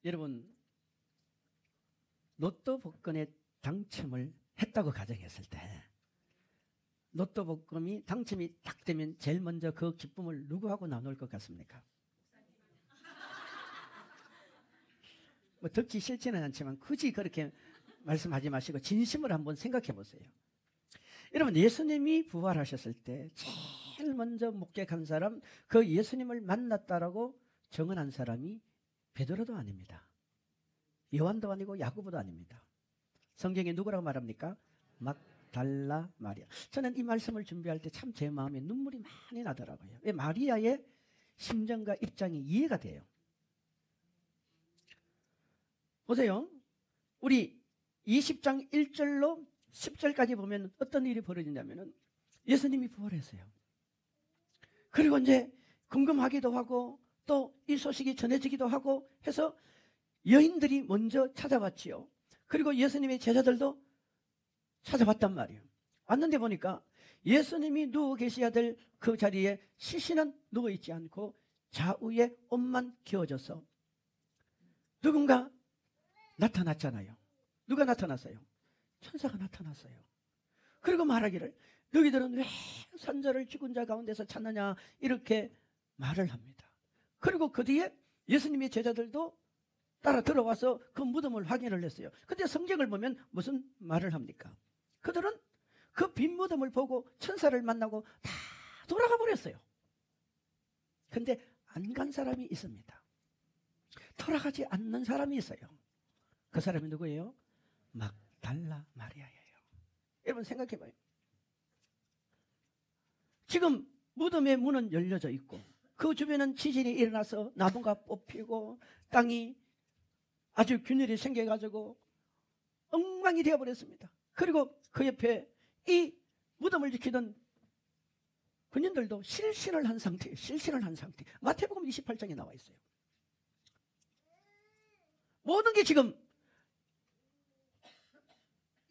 여러분, 로또 복권에 당첨을 했다고 가정했을 때 로또 복권이 당첨이 딱 되면 제일 먼저 그 기쁨을 누구하고 나눌 것 같습니까? 뭐 듣기 싫지는 않지만 굳이 그렇게 말씀하지 마시고 진심으로 한번 생각해 보세요. 여러분, 예수님이 부활하셨을 때 제일 먼저 목격한 사람, 그 예수님을 만났다라고 증언한 사람이 베드로도 아닙니다. 요한도 아니고 야고보도 아닙니다. 성경에 누구라고 말합니까? 막달라 마리아. 저는 이 말씀을 준비할 때 참 제 마음에 눈물이 많이 나더라고요. 왜? 마리아의 심정과 입장이 이해가 돼요. 보세요. 우리 20장 1절로 10절까지 보면 어떤 일이 벌어지냐면은 예수님이 부활했어요. 그리고 이제 궁금하기도 하고 또 이 소식이 전해지기도 하고 해서 여인들이 먼저 찾아왔지요. 그리고 예수님의 제자들도 찾아봤단 말이에요. 왔는데 보니까 예수님이 누워 계셔야 될 그 자리에 시신은 누워있지 않고 좌우에 옷만 기어져서 누군가 나타났잖아요. 누가 나타났어요? 천사가 나타났어요. 그리고 말하기를 너희들은 왜 산자를 죽은 자 가운데서 찾느냐 이렇게 말을 합니다. 그리고 그 뒤에 예수님의 제자들도 따라 들어와서 그 무덤을 확인을 했어요. 근데 성경을 보면 무슨 말을 합니까? 그들은 그 빈 무덤을 보고 천사를 만나고 다 돌아가 버렸어요. 근데 안 간 사람이 있습니다. 돌아가지 않는 사람이 있어요. 그 사람이 누구예요? 막달라 마리아예요. 여러분 생각해봐요. 지금 무덤의 문은 열려져 있고 그 주변은 지진이 일어나서 나무가 뽑히고 땅이 아주 균열이 생겨가지고 엉망이 되어버렸습니다. 그리고 그 옆에 이 무덤을 지키던 군인들도 실신을 한 상태. 마태복음 28장에 나와 있어요. 모든 게 지금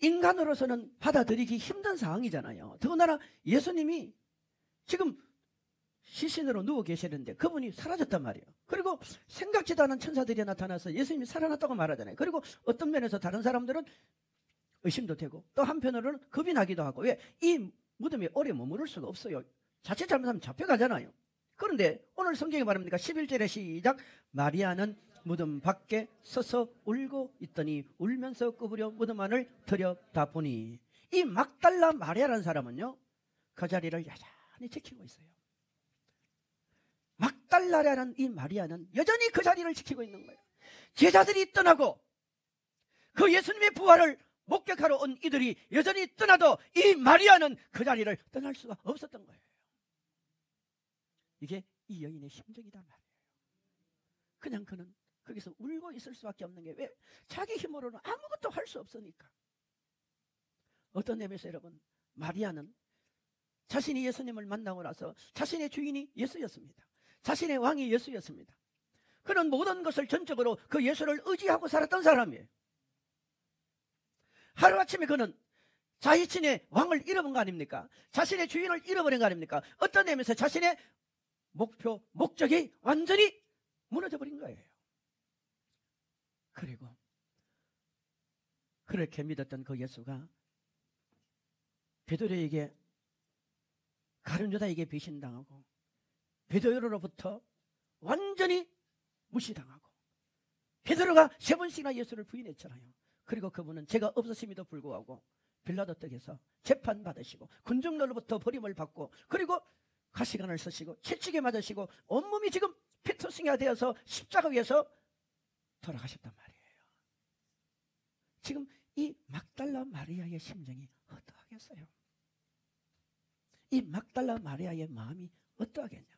인간으로서는 받아들이기 힘든 상황이잖아요. 더군다나 예수님이 지금 시신으로 누워 계시는데 그분이 사라졌단 말이에요. 그리고 생각지도 않은 천사들이 나타나서 예수님이 살아났다고 말하잖아요. 그리고 어떤 면에서 다른 사람들은 의심도 되고 또 한편으로는 겁이 나기도 하고, 왜? 이 무덤에 오래 머무를 수가 없어요. 자칫 잘못하면 잡혀가잖아요. 그런데 오늘 성경에 말합니까? 11절에 시작. 마리아는 무덤 밖에 서서 울고 있더니 울면서 꾸부려 무덤 안을 들여다보니, 이 막달라 마리아라는 사람은요 그 자리를 여전히 지키고 있어요. 막달라라는 이 마리아는 여전히 그 자리를 지키고 있는 거예요. 제자들이 떠나고 그 예수님의 부활을 목격하러 온 이들이 여전히 떠나도 이 마리아는 그 자리를 떠날 수가 없었던 거예요. 이게 이 여인의 심정이란 말이에요. 그냥 그는 거기서 울고 있을 수밖에 없는 게, 왜? 자기 힘으로는 아무것도 할 수 없으니까. 어떤 의미에서 여러분, 마리아는 자신이 예수님을 만나고 나서 자신의 주인이 예수였습니다. 자신의 왕이 예수였습니다. 그는 모든 것을 전적으로 그 예수를 의지하고 살았던 사람이에요. 하루아침에 그는 자신의 왕을 잃어본 거 아닙니까? 자신의 주인을 잃어버린 거 아닙니까? 어떤 의미에서 자신의 목표, 목적이 완전히 무너져 버린 거예요. 그리고 그렇게 믿었던 그 예수가 베드로에게, 가룟 유다에게 배신당하고 베드로로부터 완전히 무시당하고 베드로가 3번씩이나 예수를 부인했잖아요. 그리고 그분은 죄가 없으심에도 불구하고 빌라도 떡에서 재판받으시고 군중들로부터 버림을 받고 그리고 가시관을 쓰시고 채찍에 맞으시고 온몸이 지금 피투성이가 되어서 십자가 위에서 돌아가셨단 말이에요. 지금 이 막달라 마리아의 심정이 어떠하겠어요? 이 막달라 마리아의 마음이 어떠하겠냐?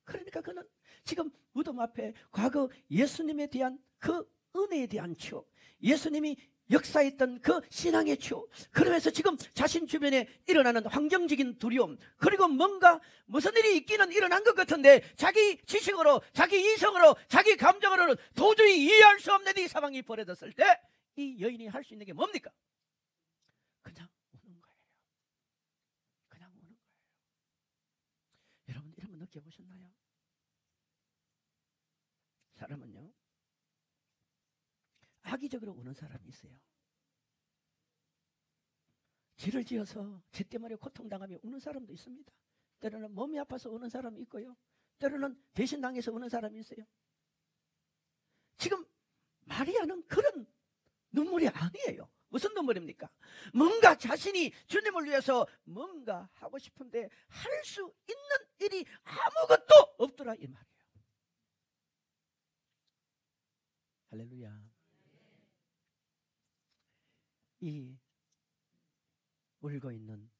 그러니까 그는 지금 무덤 앞에 과거 예수님에 대한 그 은혜에 대한 추억, 예수님이 역사했던 그 신앙의 추억, 그러면서 지금 자신 주변에 일어나는 환경적인 두려움, 그리고 뭔가 무슨 일이 있기는 일어난 것 같은데 자기 지식으로, 자기 이성으로, 자기 감정으로는 도저히 이해할 수 없는 이 상황이 벌어졌을 때 이 여인이 할 수 있는 게 뭡니까? 그냥 우는 거예요. 그냥 우는 거예요. 여러분, 이런 거 느껴보셨나요? 사람은요 악의적으로 우는 사람이 있어요. 죄를 지어서 죄 때문에 고통당하며 우는 사람도 있습니다. 때로는 몸이 아파서 우는 사람이 있고요. 때로는 배신당해서 우는 사람이 있어요. 지금 마리아는 그런 눈물이 아니에요. 무슨 눈물입니까? 뭔가 자신이 주님을 위해서 뭔가 하고 싶은데 할 수 있는 일이 아무것도 없더라 이 말이에요. 할렐루야. 이 울고 있는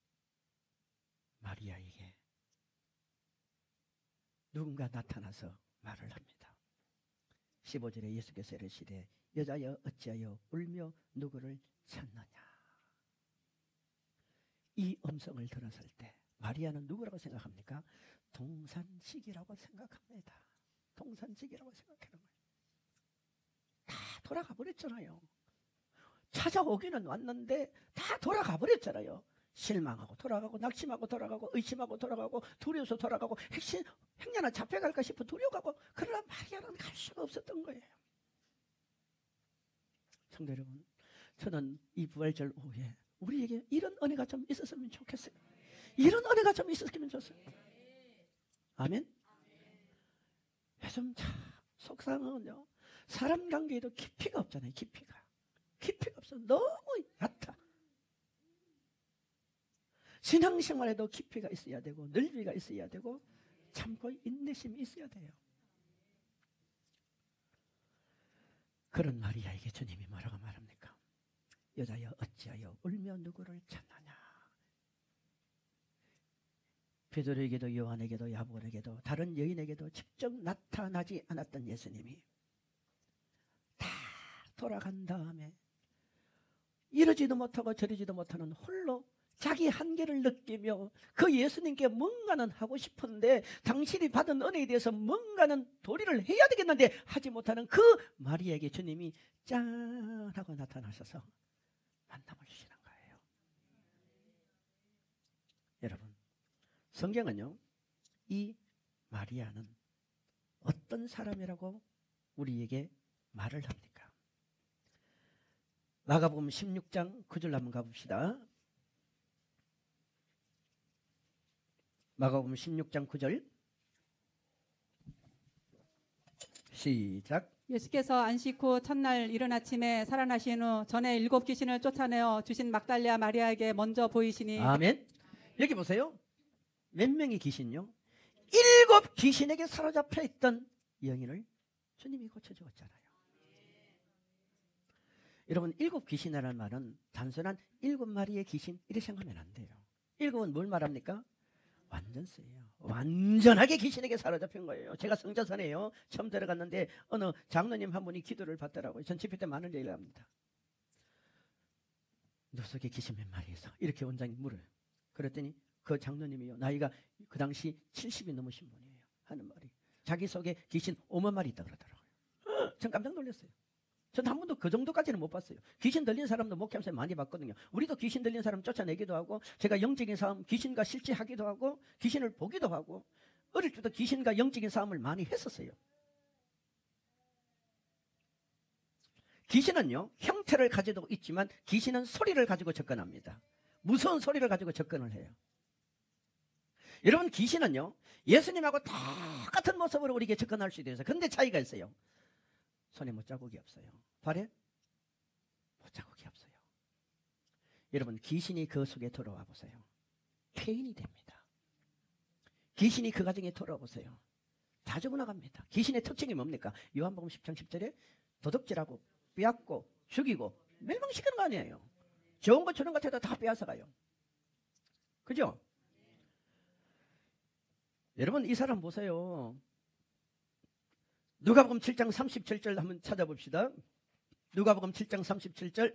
마리아에게 누군가 나타나서 말을 합니다. 15절에 예수께서 이르시되 여자여 어찌하여 울며 누구를 찾느냐. 이 음성을 들었을 때 마리아는 누구라고 생각합니까? 동산직이라고 생각합니다. 동산직이라고 생각하는 거예요. 다 돌아가 버렸잖아요. 찾아오기는 왔는데 다 돌아가 버렸잖아요. 실망하고 돌아가고 낙심하고 돌아가고 의심하고 돌아가고 두려워서 돌아가고 행여나 잡혀갈까 싶어 두려워가고, 그러나 마리아는 갈 수가 없었던 거예요. 성도 여러분, 저는 이 부활절 오후에 우리에게 이런 은혜가 좀 있었으면 좋겠어요. 이런 은혜가 좀 있었으면 좋겠어요. 아멘. 요즘 참 속상한요, 사람 관계에도 깊이가 없잖아요. 깊이가 없어. 너무 얕아. 신앙생활에도 깊이가 있어야 되고 넓이가 있어야 되고 참고 인내심이 있어야 돼요. 그런 마리아에게 주님이 뭐라고 말합니까? 여자여 어찌하여 울며 누구를 찾느냐. 베드로에게도 요한에게도 야고보에게도 다른 여인에게도 직접 나타나지 않았던 예수님이 다 돌아간 다음에 이러지도 못하고 저러지도 못하는 홀로 자기 한계를 느끼며 그 예수님께 뭔가는 하고 싶은데 당신이 받은 은혜에 대해서 뭔가는 도리를 해야 되겠는데 하지 못하는 그 마리아에게 주님이 짠 하고 나타나셔서 만남을 주시는 거예요. 여러분, 성경은요, 이 마리아는 어떤 사람이라고 우리에게 말을 합니까? 마가복음 16장 9절 한번 가봅시다. 마가복음 16장 9절 시작. 예수께서 안식 후 첫날 이른 아침에 살아나신 후 전에 7 귀신을 쫓아내어 주신 막달레아 마리아에게 먼저 보이시니. 아멘. 여기 보세요. 몇 명의 귀신요? 7 귀신에게 사로잡혀 있던 여인을 주님이 고쳐주었잖아요. 여러분, 7 귀신이라는 말은 단순한 7마리의 귀신 이렇게 생각하면 안 돼요. 7은 뭘 말합니까? 완전수예요. 완전하게 귀신에게 사로잡힌 거예요. 제가 성자산에요, 처음 들어갔는데 어느 장로님 한 분이 기도를 받더라고요. 전 집회 때 많은 얘기를 합니다. 너 속에 귀신 몇 마리 있어? 이렇게 원장이 물어요. 그랬더니 그 장로님이요, 나이가 그 당시 70이 넘으신 분이에요. 하는 말이 자기 속에 귀신 5만 마리 있다 그러더라고요. 전 깜짝 놀랐어요. 전 한 번도 그 정도까지는 못 봤어요. 귀신 들린 사람도 목회하면서 많이 봤거든요. 우리도 귀신 들린 사람 쫓아내기도 하고, 제가 영적인 싸움, 귀신과 실제 하기도 하고, 귀신을 보기도 하고, 어릴 때도 귀신과 영적인 싸움을 많이 했었어요. 귀신은요, 형태를 가지고 있지만 귀신은 소리를 가지고 접근합니다. 무서운 소리를 가지고 접근을 해요. 여러분, 귀신은요, 예수님하고 똑같은 모습으로 우리에게 접근할 수도 있어요. 근데 차이가 있어요. 손에 못자국이 없어요. 발에 못자국이 없어요. 여러분, 귀신이 그 속에 들어와 보세요. 폐인이 됩니다. 귀신이 그 가정에 들어와 보세요. 다 죽어나갑니다. 귀신의 특징이 뭡니까? 요한복음 10장 10절에 도둑질하고 빼앗고 죽이고 멸망시키는 거 아니에요. 좋은 거 주는 것 같아도 다 빼앗아가요. 그죠? 여러분, 이 사람 보세요. 누가복음 7장 37절 한번 찾아봅시다. 누가복음 7장 37절.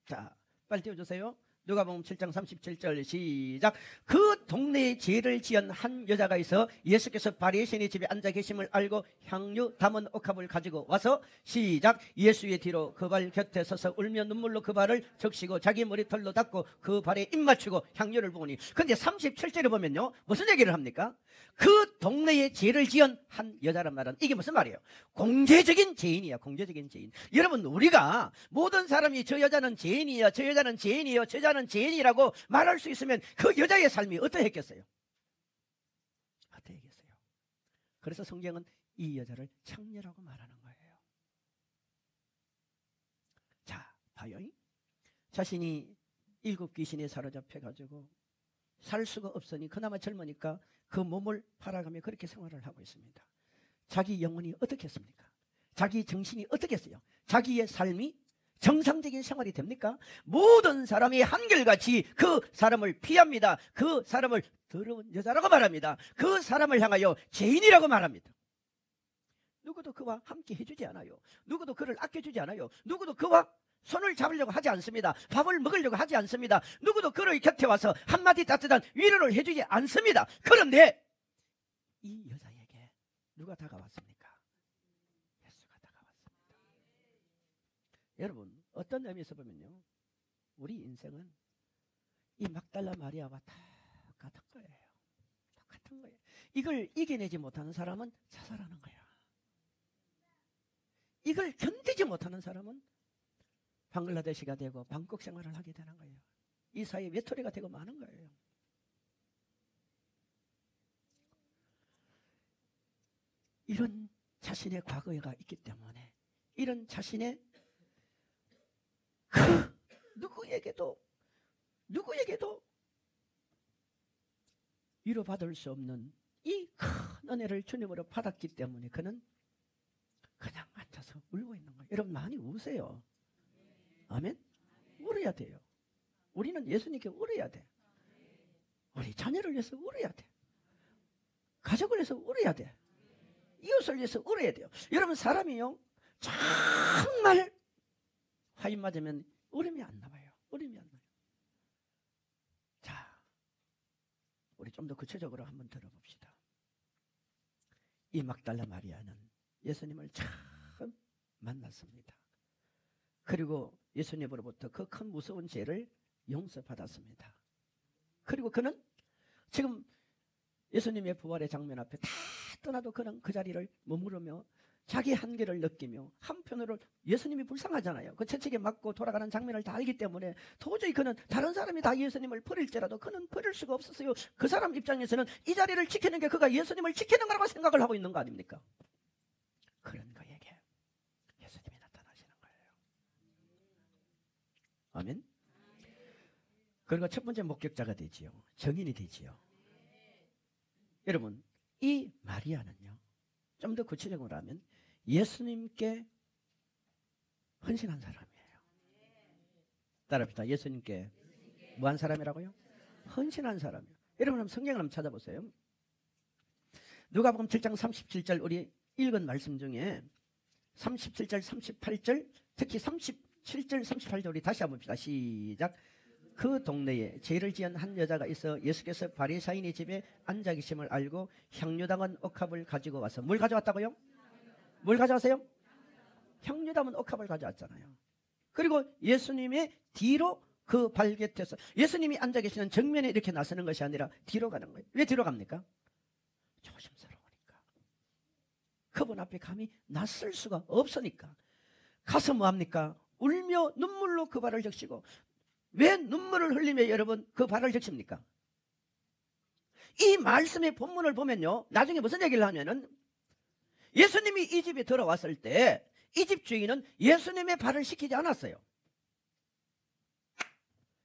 자, 빨리 띄워주세요. 누가복음 7장 37절 시작. 그 동네에 죄를 지은 한 여자가 있어 예수께서 바리새인의 집에 앉아 계심을 알고 향유 담은 옥합을 가지고 와서 시작. 예수의 뒤로 그 발 곁에 서서 울며 눈물로 그 발을 적시고 자기 머리털로 닦고 그 발에 입 맞추고 향유를 부으니. 근데 37절에 보면요, 무슨 얘기를 합니까? 그 동네에 죄를 지은 한 여자란 말은 이게 무슨 말이에요? 공개적인 죄인이야. 공개적인 죄인. 여러분, 우리가 모든 사람이 저 여자는 죄인이야, 저 여자는 죄인이요, 저 여자는 죄인이라고 말할 수 있으면 그 여자의 삶이 어떠했겠어요? 어떠했겠어요? 그래서 성경은 이 여자를 창녀라고 말하는 거예요. 자, 봐요. 자신이 7 귀신에 사로잡혀 가지고 살 수가 없으니 그나마 젊으니까 그 몸을 팔아가며 그렇게 생활을 하고 있습니다. 자기 영혼이 어떻겠습니까? 자기 정신이 어떻겠어요? 자기의 삶이 정상적인 생활이 됩니까? 모든 사람이 한결같이 그 사람을 피합니다. 그 사람을 더러운 여자라고 말합니다. 그 사람을 향하여 죄인이라고 말합니다. 누구도 그와 함께 해주지 않아요. 누구도 그를 아껴주지 않아요. 누구도 그와 손을 잡으려고 하지 않습니다. 밥을 먹으려고 하지 않습니다. 누구도 그의 곁에 와서 한마디 따뜻한 위로를 해주지 않습니다. 그런데 이 여자에게 누가 다가왔습니까? 예수가 다가왔습니다. 여러분, 어떤 의미에서 보면요, 우리 인생은 이 막달라 마리아와 똑같은 거예요. 똑같은 거예요. 이걸 이겨내지 못하는 사람은 자살하는 거야. 이걸 견디지 못하는 사람은 방글라데시가 되고 방콕 생활을 하게 되는 거예요. 이 사이에 외톨이가 되고 마는 거예요. 이런 자신의 과거가 있기 때문에 이런 자신의 그 누구에게도 위로받을 수 없는 이 큰 은혜를 주님으로 받았기 때문에 그는 그냥 앉아서 울고 있는 거예요. 여러분, 많이 우세요. 아멘? 울어야 돼요. 우리는 예수님께 울어야 돼. 우리 자녀를 위해서 울어야 돼. 가족을 위해서 울어야 돼. 이웃을 위해서 울어야 돼요. 여러분, 사람이요, 정말 화인 맞으면 울음이 안 나와요. 울음이 안 나요. 자, 우리 좀 더 구체적으로 한번 들어봅시다. 이 막달라 마리아는 예수님을 처음 만났습니다. 그리고 예수님으로부터 그 큰 무서운 죄를 용서받았습니다. 그리고 그는 지금 예수님의 부활의 장면 앞에 다 떠나도 그는 그 자리를 머무르며 자기 한계를 느끼며, 한편으로 예수님이 불쌍하잖아요. 그 채찍에 맞고 돌아가는 장면을 다 알기 때문에 도저히 그는 다른 사람이 다 예수님을 버릴지라도 그는 버릴 수가 없었어요. 그 사람 입장에서는 이 자리를 지키는 게 그가 예수님을 지키는 거라고 생각을 하고 있는 거 아닙니까? 그런 거에게 예수님이 나타나시는 거예요. 아멘. 그리고 첫 번째 목격자가 되지요. 증인이 되지요. 여러분, 이 마리아는요, 좀 더 구체적으로 하면 예수님께 헌신한 사람이에요. 따라합시다. 예수님께 뭐한 사람이라고요? 헌신한 사람이에요. 여러분, 한번 성경을 한번 찾아보세요. 누가복음 7장 37절 우리 읽은 말씀 중에 37절, 38절, 특히 37절, 38절 우리 다시 한번 봅시다. 시작. 그 동네에 죄를 지은 한 여자가 있어 예수께서 바리사인의 집에 앉아 계심을 알고 향유 담은 옥합을 가지고 와서, 뭘 가져왔다고요? 뭘 가져왔어요? 향유 담은 옥합을 가져왔잖아요. 그리고 예수님의 뒤로 그 발곁에서, 예수님이 앉아 계시는 정면에 이렇게 나서는 것이 아니라 뒤로 가는 거예요. 왜 뒤로 갑니까? 조심스러우니까. 그분 앞에 감히 낯설 수가 없으니까. 가서 뭐합니까? 울며 눈물로 그 발을 적시고. 왜 눈물을 흘리며 여러분 그 발을 적십니까? 이 말씀의 본문을 보면요, 나중에 무슨 얘기를 하면은, 예수님이 이 집에 들어왔을 때 이 집 주인은 예수님의 발을 씻기지 않았어요.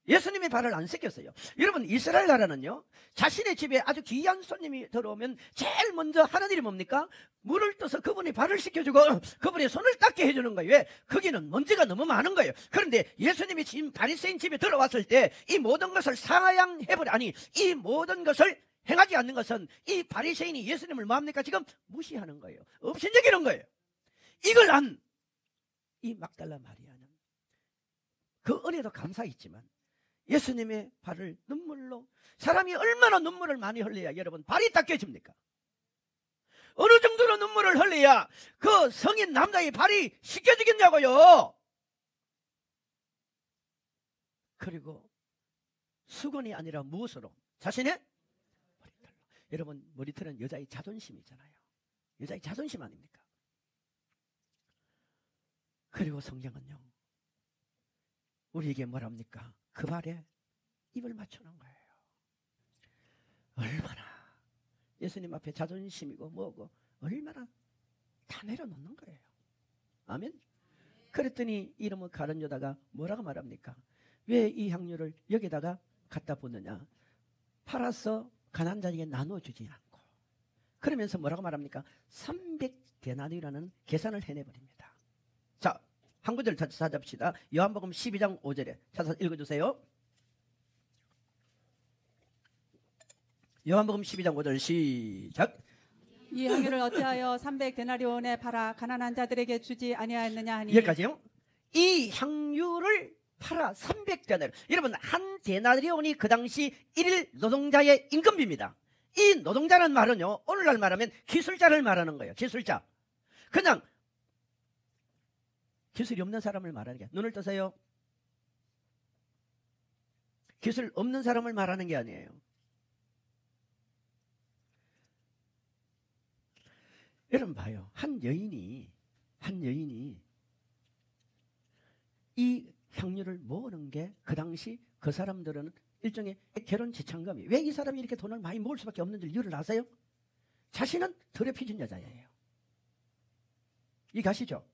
예수님의 발을 안 씻겼어요. 여러분, 이스라엘 나라는요, 자신의 집에 아주 귀한 손님이 들어오면 제일 먼저 하는 일이 뭡니까? 물을 떠서 그분의 발을 씻겨주고 그분의 손을 닦게 해주는 거예요. 왜? 거기는 먼지가 너무 많은 거예요. 그런데 예수님이 지금 바리새인 집에 들어왔을 때 이 모든 것을 상하양해버려, 아니, 이 모든 것을 행하지 않는 것은 이 바리새인이 예수님을 뭐합니까? 지금 무시하는 거예요. 업신여기는 거예요. 이걸 안 이 막달라 마리아는 그 은혜도 감사했지만 예수님의 발을 눈물로, 사람이 얼마나 눈물을 많이 흘려야 여러분 발이 닦여집니까? 어느 정도로 눈물을 흘려야 그 성인 남자의 발이 씻겨지겠냐고요. 그리고 수건이 아니라 무엇으로? 자신의 머리털로. 여러분 머리털은 여자의 자존심이잖아요. 여자의 자존심 아닙니까? 그리고 성경은요, 우리에게 뭐랍니까? 그 발에 입을 맞추는 거예요. 얼마나 예수님 앞에 자존심이고 뭐고 얼마나 다 내려놓는 거예요. 아멘. 그랬더니 이름을 가른 여자가 뭐라고 말합니까? 왜 이 향유를 여기다가 갖다 붓느냐? 팔아서 가난한 자에게 나눠주지 않고. 그러면서 뭐라고 말합니까? 300데나리온이라는 계산을 해내버립니다. 자, 한 구절 찾아봅시다. 요한복음 12장 5절에 찾아서 읽어주세요. 요한복음 12장 5절 시작. 이 향유를 어찌하여 300데나리온에 팔아 가난한 자들에게 주지 아니하였느냐 하니. 여기까지요. 이 향유를 팔아 300데나리온. 여러분, 한 데나리온이 그 당시 1일 노동자의 임금비입니다. 이 노동자는 말은요, 오늘날 말하면 기술자를 말하는 거예요. 기술자. 그냥 기술이 없는 사람을 말하는 게, 눈을 뜨세요. 기술 없는 사람을 말하는 게 아니에요. 여러분 봐요. 한 여인이 이 향유를 모으는 게 그 당시 그 사람들은 일종의 결혼 지참금이. 왜 이 사람이 이렇게 돈을 많이 모을 수밖에 없는지 이유를 아세요? 자신은 더럽혀진 여자예요. 이거 아시죠?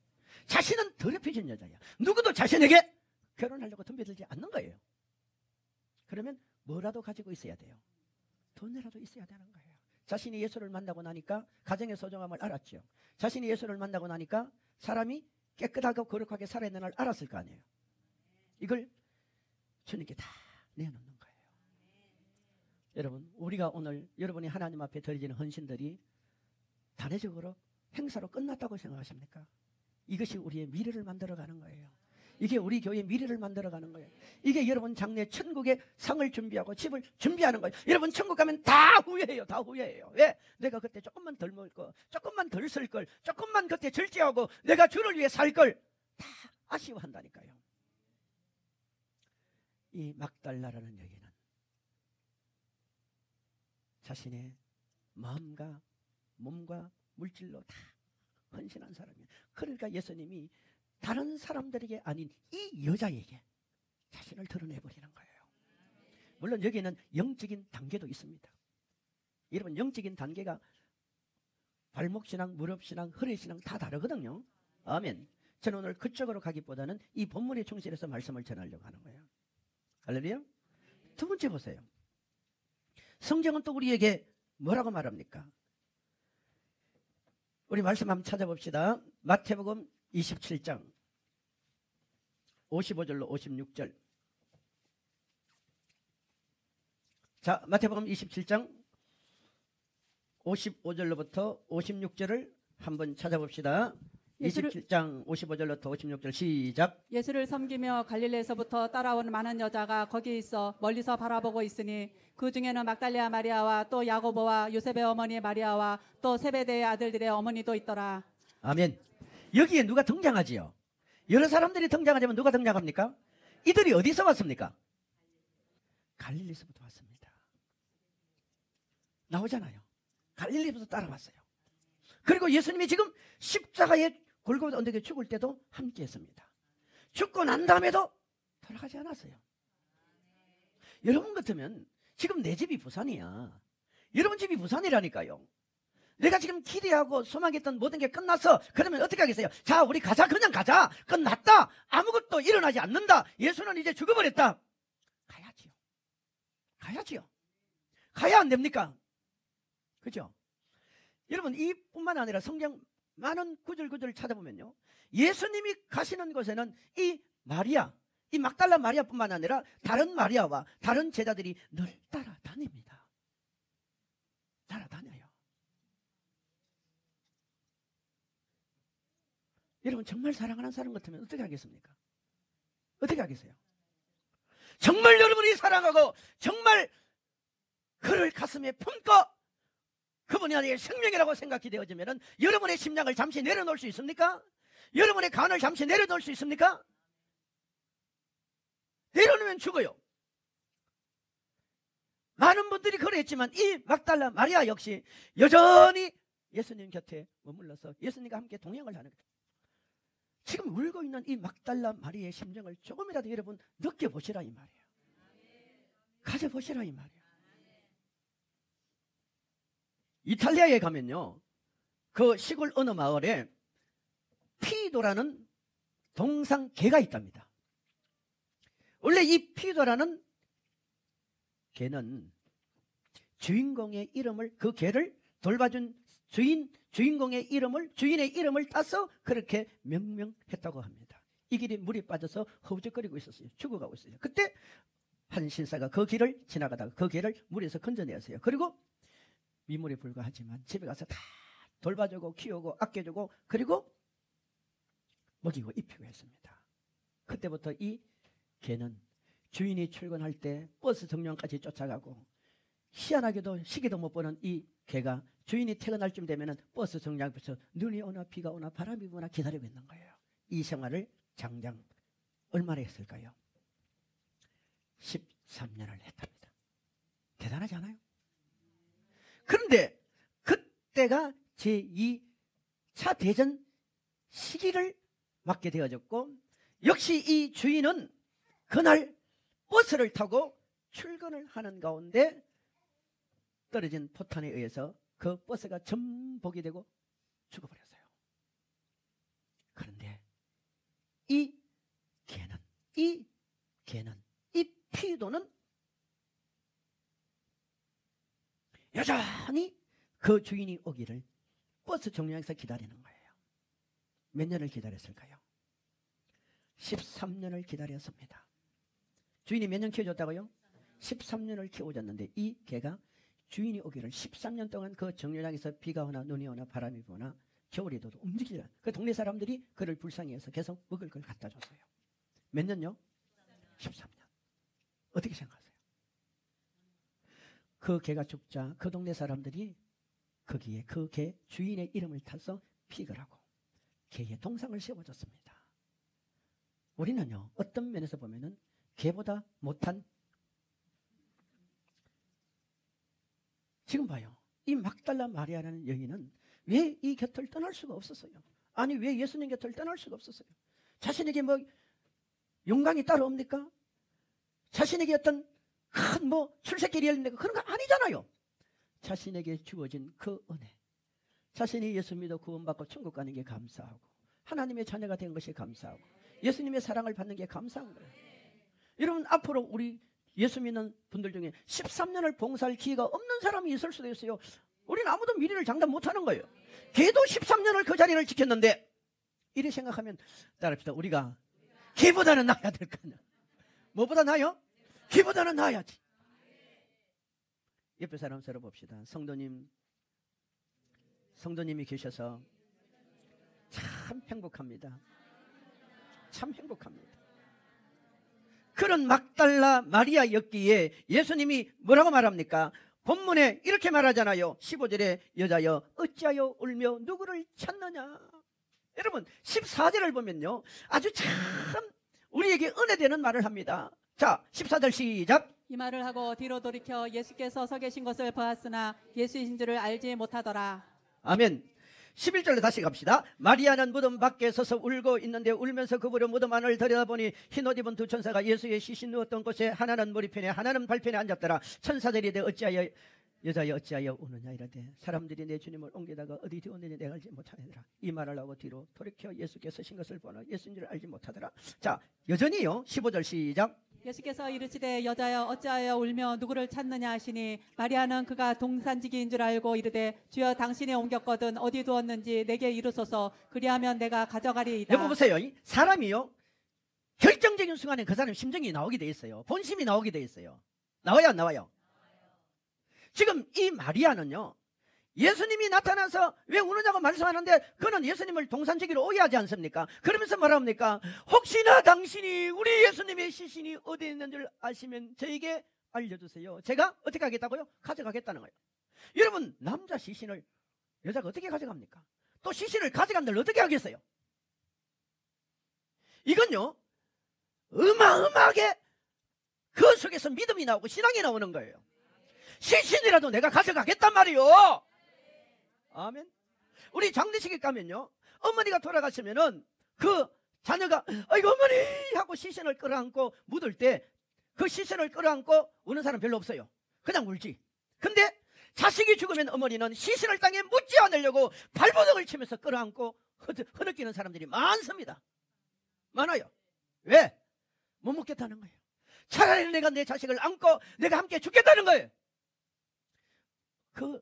자신은 더럽혀진 여자예요. 누구도 자신에게 결혼하려고 덤벼들지 않는 거예요. 그러면 뭐라도 가지고 있어야 돼요. 돈이라도 있어야 되는 거예요. 자신이 예수를 만나고 나니까 가정의 소중함을 알았죠. 자신이 예수를 만나고 나니까 사람이 깨끗하고 거룩하게 살아야 되는 걸 알았을 거 아니에요. 이걸 주님께 다 내놓는 거예요. 여러분, 우리가 오늘 여러분이 하나님 앞에 드리는 헌신들이 단회적으로 행사로 끝났다고 생각하십니까? 이것이 우리의 미래를 만들어가는 거예요. 이게 우리 교회의 미래를 만들어가는 거예요. 이게 여러분 장래 천국의 상을 준비하고 집을 준비하는 거예요. 여러분 천국 가면 다 후회해요. 다 후회해요. 왜? 내가 그때 조금만 덜 먹을 거, 조금만 덜 쓸 걸, 조금만 그때 절제하고 내가 주를 위해 살 걸 다 아쉬워한다니까요. 이 막달라라는 여인은 자신의 마음과 몸과 물질로 다 헌신한 사람이에요. 그러니까 예수님이 다른 사람들에게 아닌 이 여자에게 자신을 드러내버리는 거예요. 물론 여기에는 영적인 단계도 있습니다. 여러분, 영적인 단계가 발목신앙, 무릎신앙, 허리신앙 다 다르거든요. 아멘. 저는 오늘 그쪽으로 가기보다는 이 본문에 충실해서 말씀을 전하려고 하는 거예요. 할렐루야. 두 번째 보세요. 성경은 또 우리에게 뭐라고 말합니까? 우리 말씀 한번 찾아봅시다. 마태복음 27장 55절로 56절. 자, 마태복음 27장 55절로부터 56절을 한번 찾아봅시다. 27장 55절로부터 56절 시작. 예수를 섬기며 갈릴리에서부터 따라온 많은 여자가 거기 있어 멀리서 바라보고 있으니 그 중에는 막달리아 마리아와 또 야고보와 요셉의 어머니 마리아와 또 세베대의 아들들의 어머니도 있더라. 아멘. 여기에 누가 등장하지요? 여러 사람들이 등장하지만 누가 등장합니까? 이들이 어디서 왔습니까? 갈릴리에서부터 왔습니다. 나오잖아요. 갈릴리부터 따라왔어요. 그리고 예수님이 지금 십자가에 골고다 언덕에 죽을 때도 함께 했습니다. 죽고 난 다음에도 돌아가지 않았어요. 여러분 같으면 지금 내 집이 부산이야. 여러분 집이 부산이라니까요. 내가 지금 기대하고 소망했던 모든 게 끝났어. 그러면 어떻게 하겠어요? 자, 우리 가자. 그냥 가자. 끝났다. 아무것도 일어나지 않는다. 예수는 이제 죽어버렸다. 가야지요. 가야지요. 가야 안 됩니까? 그죠? 여러분, 이뿐만 아니라 성경 많은 구절 찾아보면요, 예수님이 가시는 곳에는 이 마리아, 이 막달라 마리아뿐만 아니라 다른 마리아와 다른 제자들이 늘 따라다닙니다. 따라다녀요. 여러분, 정말 사랑하는 사람 같으면 어떻게 하겠습니까? 어떻게 하겠어요? 정말 여러분이 사랑하고 정말 그를 가슴에 품고 그분이 나의 생명이라고 생각이 되어지면 여러분의 심장을 잠시 내려놓을 수 있습니까? 여러분의 간을 잠시 내려놓을 수 있습니까? 내려놓으면 죽어요. 많은 분들이 그랬지만 이 막달라 마리아 역시 여전히 예수님 곁에 머물러서 예수님과 함께 동행을 하는 거예요. 지금 울고 있는 이 막달라 마리아의 심정을 조금이라도 여러분 느껴보시라 이 말이에요. 가져보시라 이 말이에요. 이탈리아에 가면요, 그 시골 어느 마을에 피도라는 동상 개가 있답니다. 원래 이 피도라는 개는 주인공의 이름을, 그 개를 돌봐준 주인공의 이름을, 주인의 이름을 따서 그렇게 명명했다고 합니다. 이 길이 물이 빠져서 허우적거리고 있었어요. 죽어가고 있어요. 그때 한 신사가 그 길을 지나가다가 그 개를 물에서 건져내었어요. 그리고 미물에 불과하지만 집에 가서 다 돌봐주고 키우고 아껴주고 그리고 먹이고 입히고 했습니다. 그때부터 이 개는 주인이 출근할 때 버스 정류장까지 쫓아가고, 희한하게도 시기도 못 보는 이 개가 주인이 퇴근할 쯤 되면 버스 정류장 앞에서 눈이 오나 비가 오나 바람이 부나 기다리고 있는 거예요. 이 생활을 장장 얼마나 했을까요? 13년을 했답니다. 대단하지 않아요? 그런데 그때가 제2차 대전 시기를 맞게 되어졌고, 역시 이 주인은 그날 버스를 타고 출근을 하는 가운데 떨어진 포탄에 의해서 그 버스가 전복이 되고 죽어버렸어요. 그런데 이 피도는 여전히 그 주인이 오기를 버스 정류장에서 기다리는 거예요. 몇 년을 기다렸을까요? 13년을 기다렸습니다. 주인이 몇 년 키워줬다고요? 13년을 키워줬는데 이 개가 주인이 오기를 13년 동안 그 정류장에서 비가 오나 눈이 오나 바람이 부나 겨울이 돼도 움직이지 않아요. 그 동네 사람들이 그를 불쌍해서 계속 먹을 걸 갖다 줬어요. 몇 년요? 13년. 어떻게 생각하세요? 그 개가 죽자 그 동네 사람들이 거기에 그 개 주인의 이름을 타서 픽을 하고 개의 동상을 세워줬습니다. 우리는요, 어떤 면에서 보면은 개보다 못한, 지금 봐요. 이 막달라 마리아라는 여인은 왜 이 곁을 떠날 수가 없었어요? 아니, 왜 예수님 곁을 떠날 수가 없었어요? 자신에게 뭐 영광이 따로 없니까? 자신에게 어떤 큰 출세길이 열립니까? 그런 거 아니잖아요. 자신에게 주어진 그 은혜, 자신이 예수 믿어 구원받고 천국 가는 게 감사하고 하나님의 자녀가 된 것이 감사하고 예수님의 사랑을 받는 게 감사한 거예요. 여러분, 앞으로 우리 예수 믿는 분들 중에 13년을 봉사할 기회가 없는 사람이 있을 수도 있어요. 우리는 아무도 미래를 장담 못하는 거예요. 걔도 13년을 그 자리를 지켰는데, 이렇게 생각하면 따라합시다. 우리가 걔보다는 나아야 될 거 아니야. 뭐보다 나아요? 걔보다는 나아야지. 옆에 사람 서로 봅시다. 성도님이 계셔서 참 행복합니다. 참 행복합니다. 그런 막달라 마리아였기에 예수님이 뭐라고 말합니까? 본문에 이렇게 말하잖아요. 15절에 여자여 어찌하여 울며 누구를 찾느냐. 여러분, 14절을 보면요, 아주 참 우리에게 은혜되는 말을 합니다. 자, 14절 시작. 이 말을 하고 뒤로 돌이켜 예수께서 서 계신 것을 보았으나 예수이신 줄을 알지 못하더라. 아멘. 11절로 다시 갑시다. 마리아는 무덤 밖에 서서 울고 있는데 울면서 그부로 무덤 안을 들여다보니 흰옷 입은 두 천사가 예수의 시신 누웠던 곳에 하나는 머리편에 하나는 발편에 앉았더라. 천사들이 이르되 어찌하여 여자여 어찌하여 우느냐 이르되 사람들이 내 주님을 옮기다가 어디 두었는지 내가 알지 못하느니라. 이 말을 하고 뒤로 돌이켜 예수께서 신 것을 보나 예수인 줄 알지 못하더라. 자, 여전히요. 15절 시작. 예수께서 이르시되 여자여 어찌하여 울며 누구를 찾느냐 하시니 마리아는 그가 동산지기인 줄 알고 이르되 주여 당신이 옮겼거든 어디 두었는지 내게 이르소서 그리하면 내가 가져가리이다. 여보 보세요. 사람이요, 결정적인 순간에 그 사람 심정이 나오게 돼 있어요. 본심이 나오게 돼 있어요. 나와요 안 나와요? 지금 이 마리아는요, 예수님이 나타나서 왜 우느냐고 말씀하는데 그는 예수님을 동산지기로 오해하지 않습니까? 그러면서 말합니까? 혹시나 당신이 우리 예수님의 시신이 어디에 있는 줄 아시면 저에게 알려주세요. 제가 어떻게 하겠다고요? 가져가겠다는 거예요. 여러분, 남자 시신을 여자가 어떻게 가져갑니까? 또 시신을 가져간들 어떻게 하겠어요? 이건요, 어마어마하게 그 속에서 믿음이 나오고 신앙이 나오는 거예요. 시신이라도 내가 가져가겠단 말이요. 아멘. 우리 장례식에 가면요, 어머니가 돌아가시면은 그 자녀가 아이고 어머니 하고 시신을 끌어안고 묻을 때 그 시신을 끌어안고 우는 사람 별로 없어요. 그냥 울지. 근데 자식이 죽으면 어머니는 시신을 땅에 묻지 않으려고 발버둥을 치면서 끌어안고 흐느끼는 사람들이 많습니다. 많아요. 왜? 못 묻겠다는 거예요. 차라리 내가 내 자식을 안고 내가 함께 죽겠다는 거예요. 그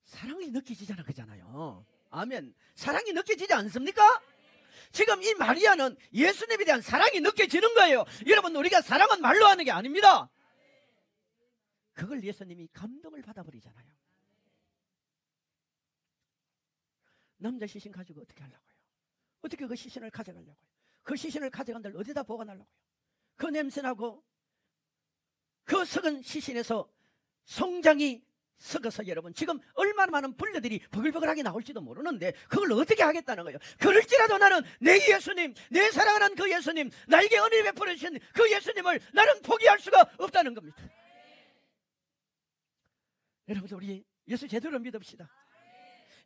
사랑이 느껴지잖아, 그잖아요. 아멘. 사랑이 느껴지지 않습니까? 지금 이 마리아는 예수님에 대한 사랑이 느껴지는 거예요. 여러분, 우리가 사랑은 말로 하는 게 아닙니다. 그걸 예수님이 감동을 받아버리잖아요. 남자 시신 가지고 어떻게 하려고요? 어떻게 그 시신을 가져가려고요? 그 시신을 가져간들 어디다 보관하려고요? 그 냄새나고 그 썩은 시신에서 송장이 썩어서 여러분 지금 얼마나 많은 벌레들이 버글버글하게 나올지도 모르는데 그걸 어떻게 하겠다는 거예요. 그럴지라도 나는 내 예수님, 내 사랑하는 그 예수님, 나에게 은혜 베풀어 주신 그 예수님을 나는 포기할 수가 없다는 겁니다. 여러분, 우리 예수 제대로 믿읍시다.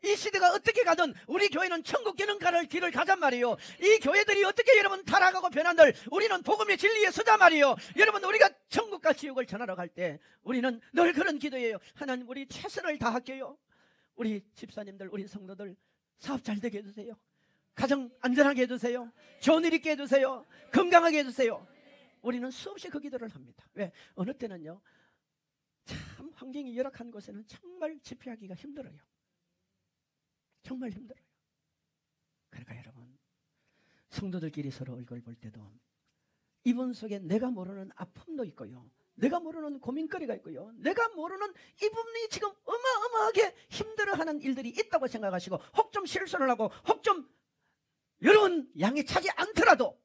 이 시대가 어떻게 가든 우리 교회는 천국 기능 가는 길을 가잔 말이에요. 이 교회들이 어떻게 여러분 타락하고 변한들 우리는 복음의 진리에 서자 말이에요. 여러분, 우리가 천국과 지옥을 전하러 갈 때 우리는 늘 그런 기도예요. 하나님, 우리 최선을 다할게요. 우리 집사님들, 우리 성도들 사업 잘 되게 해주세요. 가정 안전하게 해주세요. 좋은 일 있게 해주세요. 건강하게 해주세요. 우리는 수없이 그 기도를 합니다. 왜? 어느 때는요, 참 환경이 열악한 곳에는 정말 집회하기가 힘들어요. 정말 힘들어요. 그러니까 여러분, 성도들끼리 서로 얼굴 볼 때도 이분 속에 내가 모르는 아픔도 있고요, 내가 모르는 고민거리가 있고요, 내가 모르는 이분이 지금 어마어마하게 힘들어하는 일들이 있다고 생각하시고 혹 좀 실수를 하고 혹 좀 여러분 양에 차지 않더라도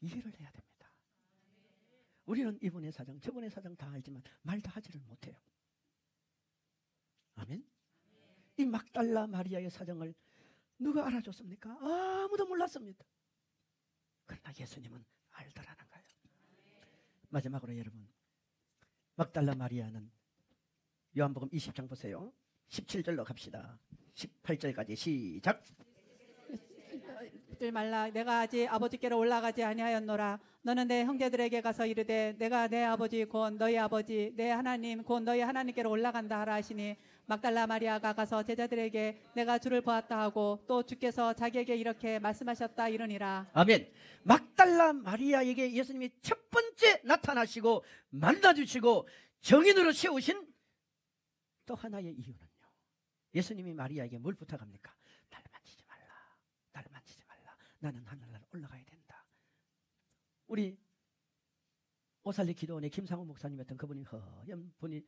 이해를 해야 됩니다. 우리는 이분의 사정 저분의 사정 다 알지만 말도 하지를 못해요. 아멘. 이 막달라 마리아의 사정을 누가 알아줬습니까? 아무도 몰랐습니다. 그러나 예수님은 알더라는 거예요. 마지막으로 여러분, 막달라 마리아는 요한복음 20장 보세요. 17절로 갑시다. 18절까지 시작. 잊지 말라. 내가 아직 아버지께로 올라가지 아니하였노라. 너는 내 형제들에게 가서 이르되 내가 내 아버지 곧 너희 아버지 내 하나님 곧 너희 하나님께로 올라간다 하라 하시니, 막달라 마리아가 가서 제자들에게 내가 주를 보았다 하고 또 주께서 자기에게 이렇게 말씀하셨다 이르니라. 아멘. 막달라 마리아에게 예수님이 첫 번째 나타나시고 만나주시고 정인으로 세우신 또 하나의 이유는요, 예수님이 마리아에게 뭘 부탁합니까? 나를 만지지 말라. 나를 만지지 말라. 나는 하늘나라로 올라가야 된다. 우리 오살리 기도원의 김상호 목사님이었던 그분이 허연 분이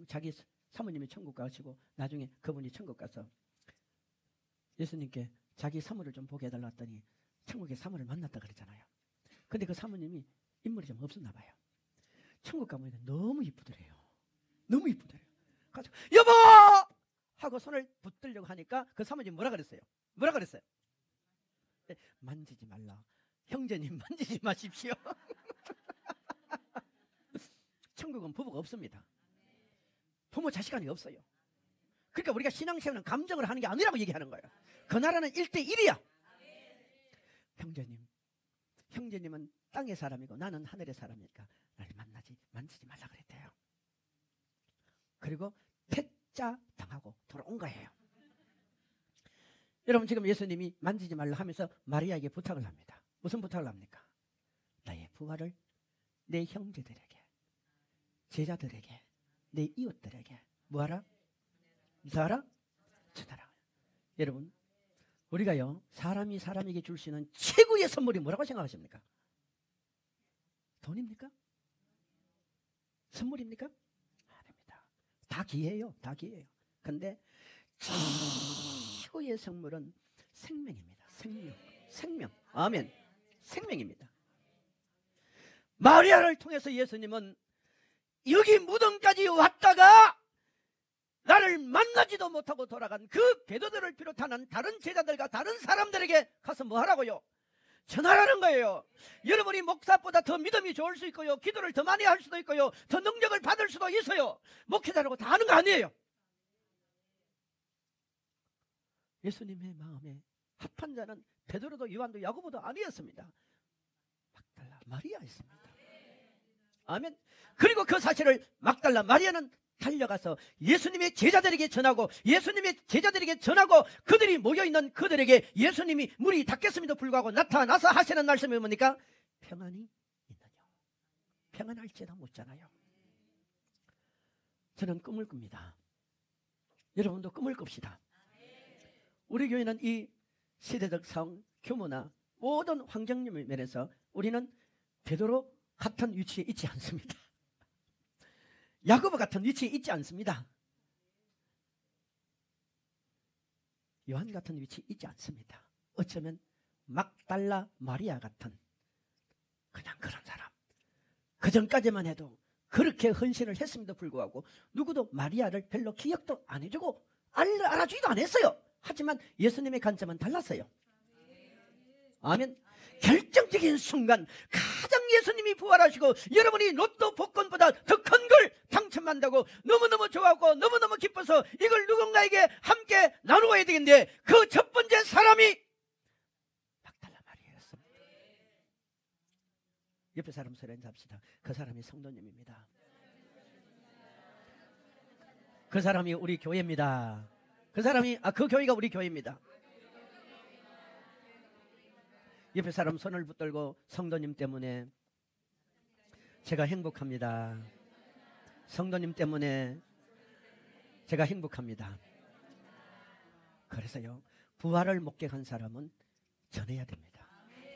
자기 사모님이 천국 가시고 나중에 그분이 천국 가서 예수님께 자기 사모를 좀 보게 해달라 했더니 천국에 사모를 만났다 그랬잖아요. 근데 그 사모님이 인물이 좀 없었나 봐요. 천국 가면 너무 이쁘더래요. 너무 이쁘더래요. 가지고 여보! 하고 손을 붙들려고 하니까 그 사모님이 뭐라 그랬어요? 뭐라 그랬어요? 네, 만지지 말라. 형제님 만지지 마십시오. 천국은 부부가 없습니다. 부모 자식 간이 없어요. 그러니까 우리가 신앙생활은 감정을 하는 게 아니라고 얘기하는 거예요. 그 나라는 1대1이야. 형제님은 땅의 사람이고 나는 하늘의 사람이니까 나를 만지지 말라 그랬대요. 그리고 퇴짜 당하고 돌아온 거예요. 여러분, 지금 예수님이 만지지 말라 하면서 마리아에게 부탁을 합니다. 무슨 부탁을 합니까? 나의 부활을 내 형제들에게, 제자들에게, 내 이웃들에게 뭐하라? 전하라? 전하라. 여러분, 우리가요, 사람이 사람에게 줄 수 있는 최고의 선물이 뭐라고 생각하십니까? 돈입니까? 선물입니까? 아닙니다. 다 기회예요. 다 기회예요. 근데 최고의 선물은 생명입니다. 생명. 아멘. 생명입니다. 마리아를 통해서 예수님은 여기 무덤까지 왔다가 나를 만나지도 못하고 돌아간 그 베드로를 비롯하는 다른 제자들과 다른 사람들에게 가서 뭐 하라고요? 전하라는 거예요. 여러분이 목사보다 더 믿음이 좋을 수 있고요, 기도를 더 많이 할 수도 있고요, 더 능력을 받을 수도 있어요. 목회자라고 다 하는 거 아니에요. 예수님의 마음에 합한 자는 베드로도 요한도 야고보도 아니었습니다. 막달라 마리아였습니다. 아멘. 그리고 그 사실을 막달라 마리아는 달려가서 예수님의 제자들에게 전하고, 예수님의 제자들에게 전하고, 그들이 모여있는 그들에게 예수님이 문이 닫혔음에도 불구하고 나타나서 하시는 말씀이 뭡니까? 평안이 있느냐. 평안할지라 묻잖아요. 저는 꿈을 꿉니다. 여러분도 꿈을 꿉시다. 우리 교회는 이 시대적 상황, 규모나 모든 환경의 면에서 우리는 베드로 같은 위치에 있지 않습니다. 야고보 같은 위치에 있지 않습니다. 요한 같은 위치에 있지 않습니다. 어쩌면 막달라 마리아 같은 그냥 그런 사람. 그 전까지만 해도 그렇게 헌신을 했음에도 불구하고 누구도 마리아를 별로 기억도 안 해주고 알아주지도 않았어요. 하지만 예수님의 관점은 달랐어요. 아멘. 결정적인 순간, 가장 예수님이 부활하시고 여러분이 로또 복권보다 더 큰 걸 당첨한다고 너무너무 좋아하고 너무너무 기뻐서 이걸 누군가에게 함께 나누어야 되겠는데, 그 첫 번째 사람이 막달라 마리아였습니다. 옆에 사람 소리 잡시다. 그 사람이 성도님입니다. 그 사람이 우리 교회입니다. 그 교회가 우리 교회입니다. 옆에 사람 손을 붙들고, 성도님 때문에 제가 행복합니다. 성도님 때문에 제가 행복합니다. 그래서요, 부활을 목격한 사람은 전해야 됩니다.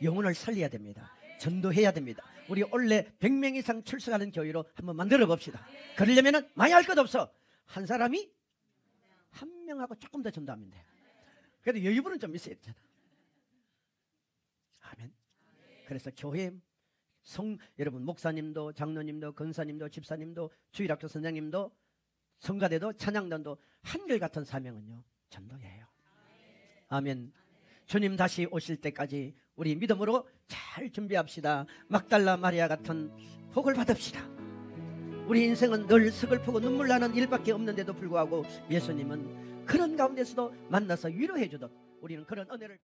영혼을 살려야 됩니다. 전도해야 됩니다. 우리 원래 100명 이상 출석하는 교회로 한번 만들어 봅시다. 그러려면 많이 할 것 없어. 한 사람이 한 명하고 조금 더 전도하면 돼. 그래도 여유분은 좀 있어야 되잖아. 아멘. 그래서 교회 여러분, 목사님도 장로님도 권사님도 집사님도 주일학교 선생님도 성가대도 찬양단도 한결같은 사명은요, 전도예요. 아멘. 주님 다시 오실 때까지 우리 믿음으로 잘 준비합시다. 막달라 마리아 같은 복을 받읍시다. 우리 인생은 늘 서글프고 눈물 나는 일밖에 없는데도 불구하고 예수님은 그런 가운데서도 만나서 위로해 주듯 우리는 그런 은혜를